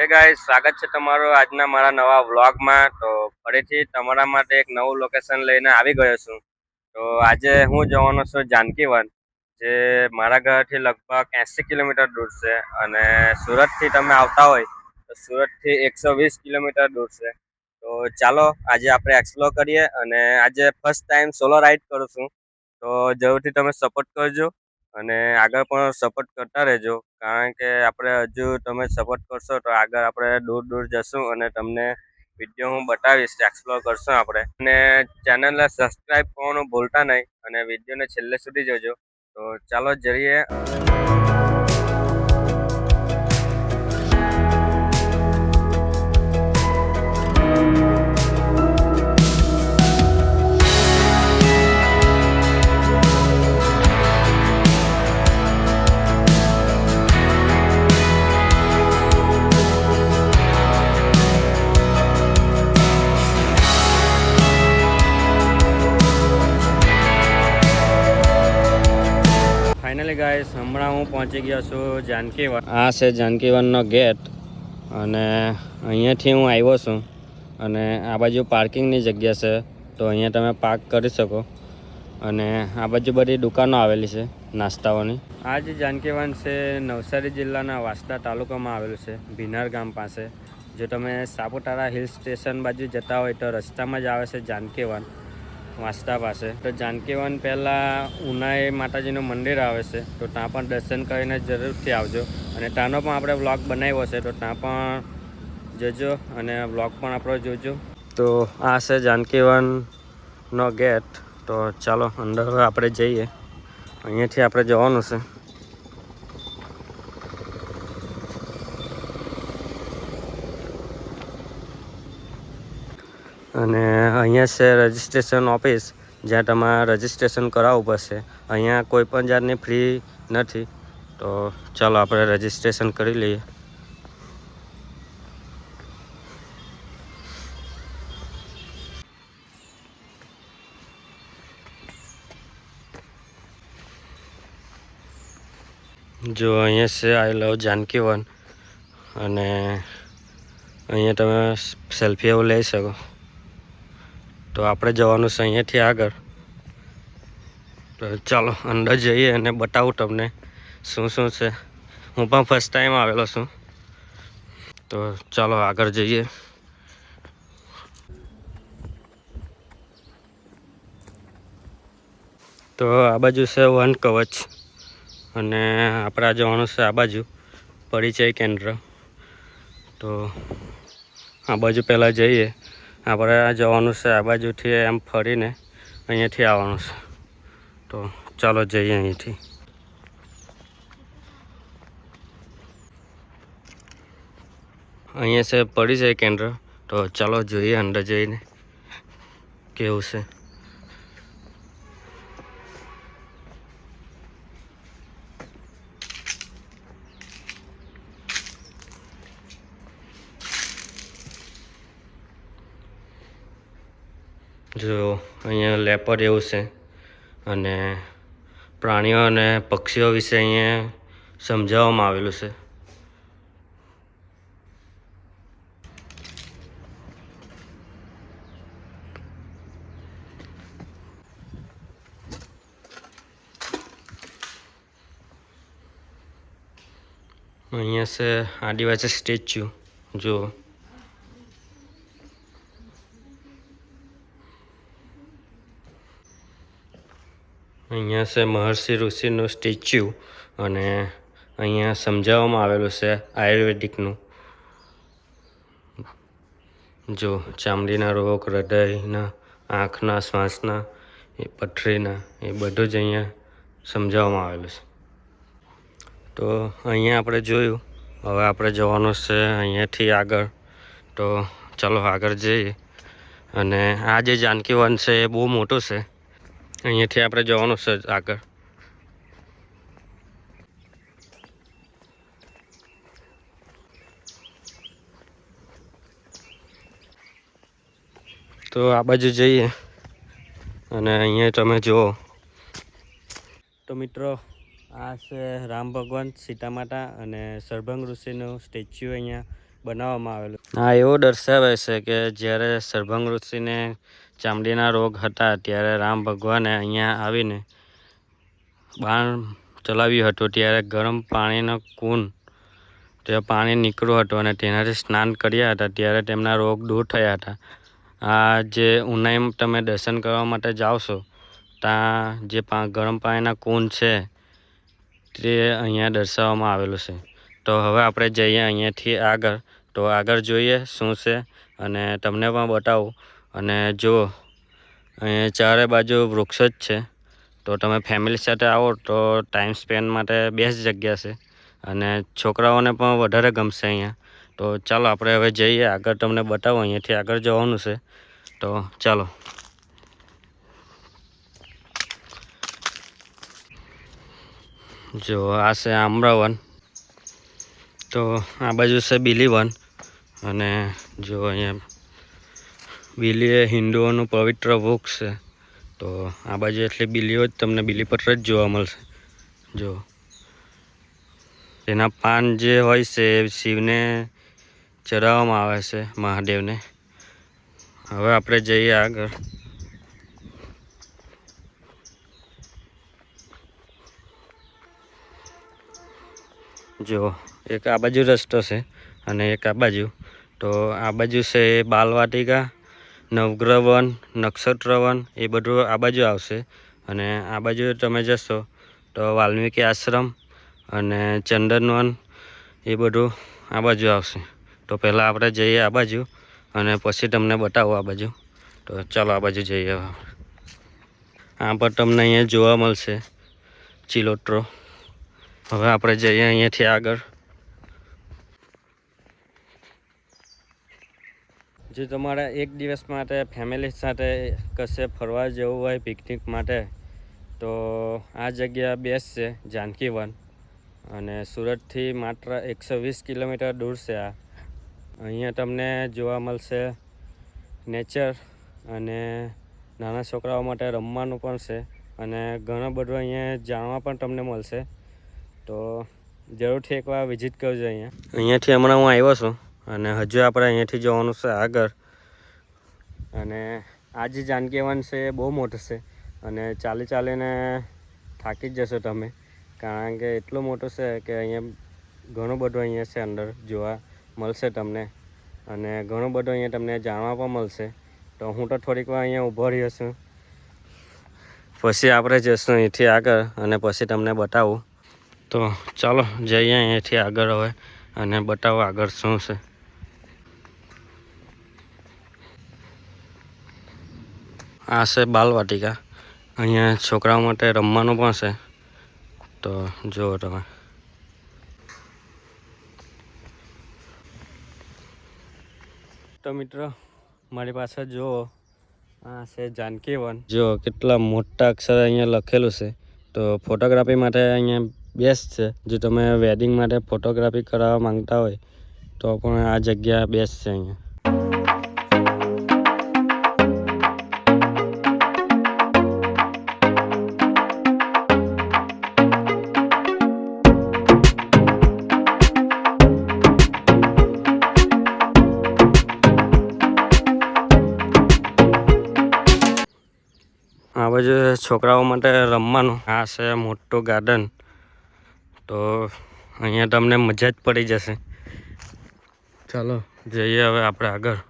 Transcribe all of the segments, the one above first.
હે ગાઈસ, સ્વાગત છે તમારું આજના મારા નવા વ્લોગમાં। તો ફરીથી તમારા માટે એક નવું લોકેશન લઈને આવી ગયો છું। તો આજે હું જવાનો છું જાનકીવન, જે મારા ઘરથી લગભગ 80 કિલોમીટર દૂર છે અને સુરતથી તમે આવતા હોય તો સુરતથી 120 કિલોમીટર દૂર છે। તો ચાલો આજે આપણે એક્સપ્લોર કરીએ અને આજે ફર્સ્ટ ટાઈમ સોલો રાઈડ કરું છું। તો જરૂરથી તમે સપોર્ટ કરજો અને આગળ પણ સપોર્ટ કરતા રહેજો, કારણ કે આપણે હજુ તમે સપોર્ટ કરશો તો આગળ આપણે દૂર દૂર જશું અને તમને વિડીયો હું બતાવીશ, એક્સપ્લોર કરશું આપણે। અને ચેનલને સબસ્ક્રાઈબ કરવાનું ભૂલતા નહીં અને વિડીયોને છેલ્લે સુધી જોજો। તો ચાલો જઈએ। ફાઇનલી ગાઈસ, હમણાં હું પહોંચી ગયો છું જાનકીવન। આ છે જાનકીવનનો ગેટ અને અહીંયાથી હું આવ્યો છું અને આ બાજુ પાર્કિંગની જગ્યા છે, તો અહીંયા તમે પાર્ક કરી શકો। અને આ બાજુ બધી દુકાનો આવેલી છે નાસ્તાઓની। આ જે જાનકીવન છે નવસારી જિલ્લાના વાંસદા તાલુકામાં આવેલું છે, ભીનાર ગામ પાસે। જો તમે સાપુતારા હિલ સ્ટેશન બાજુ જતા હોય તો રસ્તામાં જ આવે છે જાનકીવન, વાંસદા પાસે। તો જાનકીવન પહેલાં ઉનાઈ માતાજીનું મંદિર આવે છે, તો ત્યાં પણ દર્શન કરીને જરૂરથી આવજો। અને ત્યાંનો પણ આપણે વ્લોગ બનાવ્યો છે, તો ત્યાં પણ જજો અને વ્લોગ પણ આપણો જોજો। તો આ છે જાનકીવનનો ગેટ। તો ચાલો અંદર હવે આપણે જઈએ, અહીંયાથી આપણે જવાનું છે। અને અહીંયા છે રજિસ્ટ્રેશન ઓફિસ, જ્યાં તમારે રજિસ્ટ્રેશન કરાવવું પડશે। અહીંયા કોઈ પણ જાતની ફ્રી નથી। તો ચાલો આપણે રજિસ્ટ્રેશન કરી લઈએ। જો અહીંયા છે આઈ લવ જાનકીવન અને અહીંયા તમે સેલ્ફી એવું લઈ શકો। તો આપણે જવાનું છે અહીંયાથી આગળ। તો ચાલો અંદર જઈએ અને બતાવું તમને શું શું છે। હું પણ ફર્સ્ટ ટાઈમ આવેલો છું, તો ચાલો આગળ જઈએ। તો આ બાજુ છે વન કવચ અને આપણે આ જવાનું છે આ બાજુ પરિચય કેન્દ્ર। તો આ બાજુ પહેલાં જઈએ, આપણે આ જવાનું છે આ બાજુથી એમ ફરીને અહીંયાથી આવવાનું છે। તો ચાલો જઈએ અહીંથી। અહીંયા છે પરિચય કેન્દ્ર। તો ચાલો જોઈએ અંદર જઈને કેવું છે। જો અહીંયા લેપર એવું છે અને પ્રાણીઓ અને પક્ષીઓ વિશે અહીંયા સમજાવવામાં આવેલું છે। અહીંયા છે આદિવાસી સ્ટેચ્યુ। જો અહીંયા છે મહર્ષિ ઋષિનું સ્ટેચ્યુ અને અહીંયા સમજાવવામાં આવેલું છે આયુર્વેદિકનું। જો ચામડીના રોગ, હૃદયના, આંખના, શ્વાસના, એ પથરીના, એ બધું જ અહીંયા સમજાવવામાં આવેલું છે। તો અહીંયા આપણે જોયું, હવે આપણે જવાનું છે અહીંયાથી આગળ। તો ચાલો આગળ જઈએ। અને આ જે જાનકીવન છે એ બહુ મોટું છે, અહીંયાથી આપણે જવાનું છે આગળ। તો આ બાજુ જઈએ અને અહીંયા તમે જુઓ તો મિત્રો, આ છે રામ ભગવાન, સીતા માતા અને સરભંગ ઋષિનું સ્ટેચ્યુ અહીંયા બનાવવામાં આવેલું. હા, એવું દર્શાવે છે કે જ્યારે સર્ભંગ ઋષિને ચામડીના રોગ હતા ત્યારે રામ ભગવાને અહીંયા આવીને બાણ ચલાવ્યું હતું. ત્યારે ગરમ પાણીનો કુંડ તે પાણી નીકળ્યું હતું અને તેનાથી સ્નાન કર્યા હતા ત્યારે તેમના રોગ દૂર થયા હતા. આ જે ઉનાઈમાં તમે દર્શન કરવા માટે જાઓ છો ત્યાં જે ગરમ પાણીના કુંડ છે તે અહીંયા દર્શાવવામાં આવેલું છે. તો હવે આપણે જઈએ અહીંયાથી આગળ. તો આગળ જોઈએ શું છે અને તમને પણ બતાવું. અને જો અહીંયા ચારે બાજુ વૃક્ષ જ છે. તો તમે ફેમિલી સાથે આવો તો ટાઈમ સ્પેન્ડ માટે બેસ્ટ જગ્યા છે અને છોકરાઓને પણ વધારે ગમશે અહીંયા. તો ચાલો આપણે હવે જઈએ આગળ, તમને બતાવો. અહીંયાથી આગળ જવાનું છે. તો ચાલો. જો આ છે આમ્રવન. તો આ બાજુ છે બીલીવન. અને જો અહીંયા બીલી એ હિન્દુઓનું પવિત્ર વૃક્ષ છે. તો આ બાજુ એટલે બીલીઓ જ તમને બીલીપત્ર જ જોવા મળશે. જો તેના પાન જે હોય છે એ શિવને ચડાવવામાં આવે છે, મહાદેવને. હવે આપણે જઈએ આગળ. જો એક આ બાજુ રસ્તો છે અને એક આ બાજુ. તો આ બાજુ છે એ બાલવાટિકા, નવગ્રહવન, નક્ષત્રવન, એ બધું આ બાજુ આવશે. અને આ બાજુ તમે જશો તો વાલ્મીકી આશ્રમ અને ચંદનવન એ બધું આ બાજુ આવશે. તો પહેલાં આપણે જઈએ આ બાજુ અને પછી તમને બતાવો આ બાજુ. તો ચાલો આ બાજુ જઈએ. આ પર તમને અહીંયા જોવા મળશે ચિલોટ્રો. હવે આપણે જઈએ અહીંયાથી આગળ. જો તમારે એક દિવસ માટે ફેમિલી સાથે કશે ફરવા જવું હોય પિકનિક માટે તો આ જગ્યા બેસ્ટ છે, જાનકીવન. અને સુરતથી માત્ર 120 કિલોમીટર દૂર છે આ. અહીંયા તમને જોવા મળશે નેચર અને નાના છોકરાઓ માટે રમવાનું પણ છે અને ઘણું બધું અહીંયા જાણવા પણ તમને મળશે. તો જરૂરથી એકવાર વિઝિટ કરજો અહીંયા. અહીંયાથી હમણાં હું આવ્યો છું અને હજુ આપણે અહીંયાથી જવાનું છે આગળ. અને આ જે જાનકીવન છે એ બહુ મોટું છે અને ચાલીને થાકી જ જશો તમે, કારણ કે એટલું મોટું છે કે અહીંયા ઘણું બધું અહીંયા છે અંદર જોવા મળશે તમને. અને ઘણું બધું અહીંયા તમને જાણવા પણ મળશે. તો હું તો થોડીક વાર અહીંયા ઊભો રહ્યો છું, પછી આપણે જઈશું અહીંથી આગળ અને પછી તમને બતાવું. તો ચાલો જઈએ અહીંયાથી આગળ હવે અને બતાવો આગળ શું છે. આ છે બાલવાટિકા. અહીંયા છોકરાઓ માટે રમવાનું પણ છે. તો જુઓ તમે. તો મિત્રો મારી પાસે જુઓ, આ છે જાનકીવન. જો કેટલા મોટા અક્ષર અહીંયા લખેલું છે. તો ફોટોગ્રાફી માટે અહીંયા બેસ્ટ છે. જો તમે વેડિંગ માટે ફોટોગ્રાફી કરાવવા માંગતા હોય તો પણ આ જગ્યા બેસ્ટ છે અહીંયા. આ બાજુ છોકરાઓ માટે રમવાનું. આ છે મોટું ગાર્ડન. તો અહીંયા તમને મજા જ પડી જશે. ચાલો જઈએ હવે આપણે આગળ.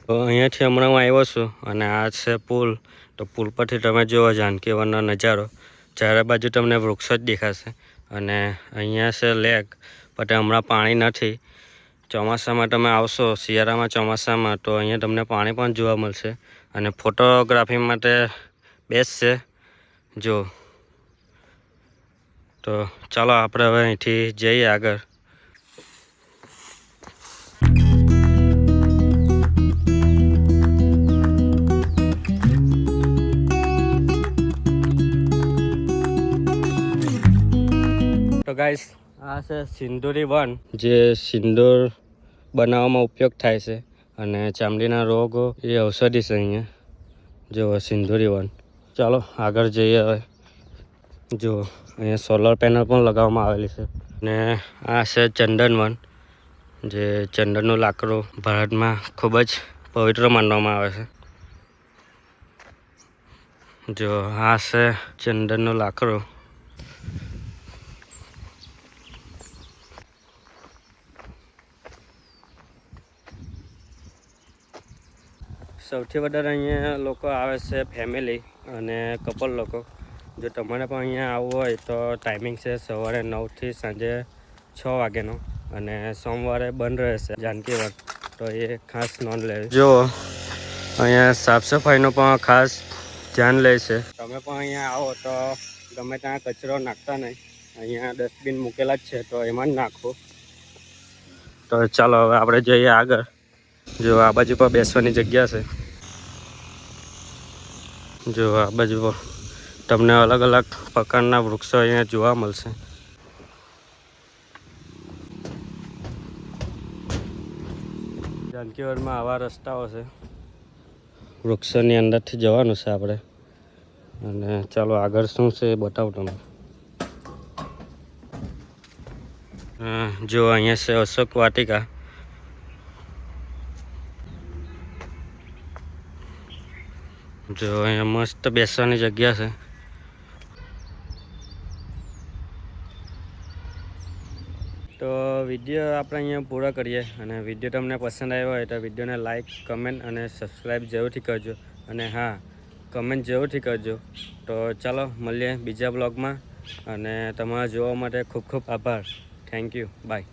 તો અહીંયાથી હમણાં હું આવ્યો છું અને આ છે પુલ. તો પુલ પરથી તમે જુઓ જાનકીવનનો નજારો. ચારે બાજુ તમને વૃક્ષો જ દેખાશે અને અહીંયા છે લેક, પણ હમણાં પાણી નથી. ચોમાસામાં તમે આવશો, શિયાળામાં ચોમાસામાં, તો અહીંયા તમને પાણી પણ જોવા મળશે અને ફોટોગ્રાફી માટે બેસ્ટ છે. જો તો ચાલો આપણે હવે અહીંથી જઈએ આગળ. તો ગાઈસ, આ છે સિંદૂરી વન, જે સિંદૂર બનાવવામાં ઉપયોગ થાય છે અને ચામડીના રોગો એ ઔષધિ છે અહીંયા. જો સિંદૂરી વન. ચાલો આગળ જઈએ હવે. જો અહીંયા સોલર પેનલ પણ લગાવવામાં આવેલી છે ને આ છે ચંદનવન, જે ચંદનનું લાકડું ભારતમાં ખૂબ જ પવિત્ર માનવામાં આવે છે. જો આ છે ચંદનનું લાકડું. સૌથી વધારે અહીંયા લોકો આવે છે ફેમિલી અને કપલ લોકો. જો તમારે પણ અહીંયા આવવું હોય તો ટાઈમિંગ છે સવારે 9થી સાંજે 6 વાગ્યાનો, અને સોમવારે બંધ રહેશે જાનકીવન, તો એ ખાસ નોંધ લેવી. જો અહીંયા સાફ સફાઈનો પણ ખાસ ધ્યાન લે છે. તમે પણ અહીંયા આવો તો ગમે ત્યાં કચરો નાખતા નહીં, અહીંયા ડસ્ટબિન મૂકેલા જ છે તો એમાં જ નાખો. તો ચાલો હવે આપણે જઈએ આગળ. જો આ બાજુ પર બેસવાની જગ્યા છે. જો આ બાજુ પર તમને અલગ અલગ પ્રકારના વૃક્ષો અહીંયા જોવા મળશે. જાનકીવનમાં આવા રસ્તાઓ છે, વૃક્ષોની અંદરથી જવાનું છે આપણે. અને ચાલો આગળ શું છે એ બતાવું તમને. જો અહીંયા છે અશોક વાટિકા. જો અહીંયા મસ્ત બેસવાની જગ્યા છે. તો વિડીયો આપણે અહીંયા પૂરો કરીએ, અને વિડીયો તમને પસંદ આવ્યો હોય તો વિડીયોને લાઈક, કમેન્ટ અને સબસ્ક્રાઈબ જરૂરથી કરજો. અને હા, કમેન્ટ જરૂરથી કરજો. તો ચાલો મળીએ બીજા બ્લોગમાં, અને તમારા જોવા માટે ખૂબ ખૂબ આભાર. Thank you, by.